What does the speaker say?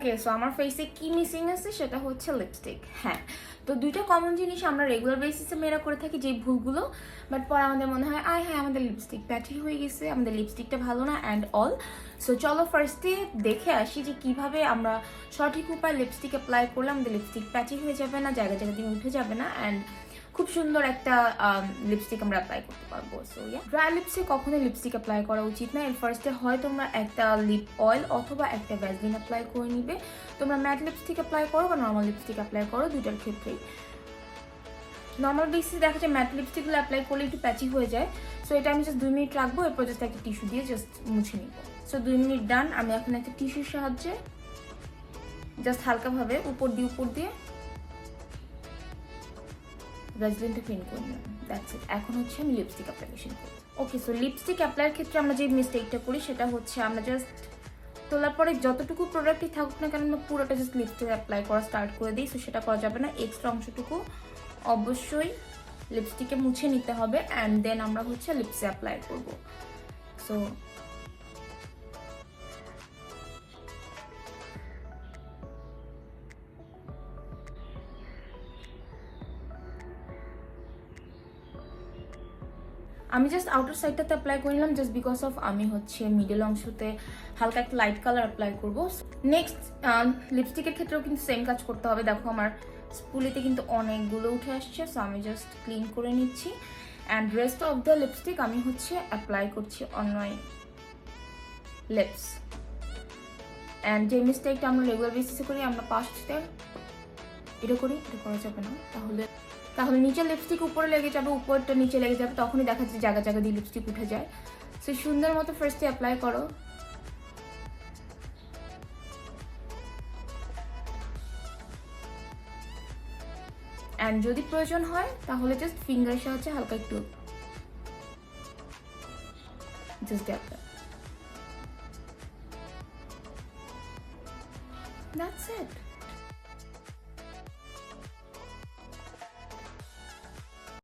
ওকে, so আমার ফেসে কি মিসিং আছে সেটা হচ্ছে লিপস্টিক। হ্যাঁ, তো দুইটা কমন জিনিস আমরা রেগুলার বেসিসে মেয়েরা করে থাকি, যে ভুলগুলো, বাট পরে আমাদের মনে হয় হ্যাঁ আমাদের লিপস্টিক প্যাচি হয়ে গেছে, আমাদের লিপস্টিকটা ভালো না অ্যান্ড অল। সো চলো ফার্স্টে দেখে আসি যে কিভাবে আমরা সঠিক উপায় লিপস্টিক অ্যাপ্লাই করলে আমাদের লিপস্টিক প্যাচি হয়ে যাবে না, জায়গা জায়গা দিয়ে উঠে যাবে না, অ্যান্ড খুব সুন্দর একটা লিপস্টিক আমরা অ্যাপ্লাই করতে পারবো। সো ড্রাই লিপসে কখনো লিপস্টিক অ্যাপ্লাই করা উচিত না। এর ফার্স্টে হয় তোমরা একটা লিপ অয়েল অথবা একটা ভ্যাসলিন অ্যাপ্লাই করে নিবে। তোমরা ম্যাট লিপস্টিক অ্যাপ্লাই করো বা নর্মাল লিপস্টিক অ্যাপ্লাই করো, দুইটার ক্ষেত্রেই নর্মাল বেসিসে দেখা যায় ম্যাট লিপস্টিকগুলো অ্যাপ্লাই করলে একটু প্যাচি হয়ে যায়। সো এটা আমি জাস্ট 2 মিনিট রাখবো, এরপর জাস্ট একটা টিস্যু দিয়ে জাস্ট মুছে নিব। সো 2 মিনিট ডান। আমি এখন একটা টিস্যুর সাহায্যে জাস্ট হালকাভাবে উপর দিয়ে ভ্যাসলিনটা ক্লিন করে নিলাম। That's it. এখন হচ্ছে আমি লিপস্টিক অ্যাপ্লিকেশন করব। ওকে, সো লিপস্টিক অ্যাপ্লাইয়ের ক্ষেত্রে আমরা যে মিস্টেকটা করি সেটা হচ্ছে আমরা জাস্ট তোলার পরে যতটুকু প্রোডাক্টই থাকুক না কেন আমরা পুরোটা জাস্ট লিপস্টিক অ্যাপ্লাই করা স্টার্ট করে দিই। সো সেটা করা যাবে না। এক্সট্রা অংশটুকু অবশ্যই লিপস্টিকে মুছে নিতে হবে অ্যান্ড দেন আমরা হচ্ছে লিপসে অ্যাপ্লাই করব। সো আমি জাস্ট আউটার সাইডটাতে অ্যাপ্লাই করে নিলাম, জাস্ট বিকজ অফ আমি হচ্ছে মিডল অংশতে হালকা একটা লাইট কালার অ্যাপ্লাই করবো। নেক্সট লিপস্টিকের ক্ষেত্রেও কিন্তু সেম কাজ করতে হবে। দেখো আমার স্পুলিতে কিন্তু অনেকগুলো উঠে আসছে, সো আমি জাস্ট ক্লিন করে নিচ্ছি and rest of the lipstick আমি হচ্ছে অ্যাপ্লাই করছি অন মাই লিপস। অ্যান্ড যে মিস্টেকটা আমরা রেগুলার বেসিসে করি, আমরা পাস্টে এটা করি, এটা করা যাবে না। তাহলে নিচে লিপস্টিক উপরে লেগে যাবে, উপরটা নিচে লেগে যাবে, তখনই দেখা যাচ্ছে জায়গা জায়গা দিয়ে লিপস্টিক উঠে যায়। সো সুন্দর মতো ফার্স্টে অ্যাপ্লাই করো। অ্যান্ড যদি প্রয়োজন হয় তাহলে জাস্ট ফিঙ্গারের সাহায্যে হালকা একটু জাস্ট অ্যাপ্লাই। That's it.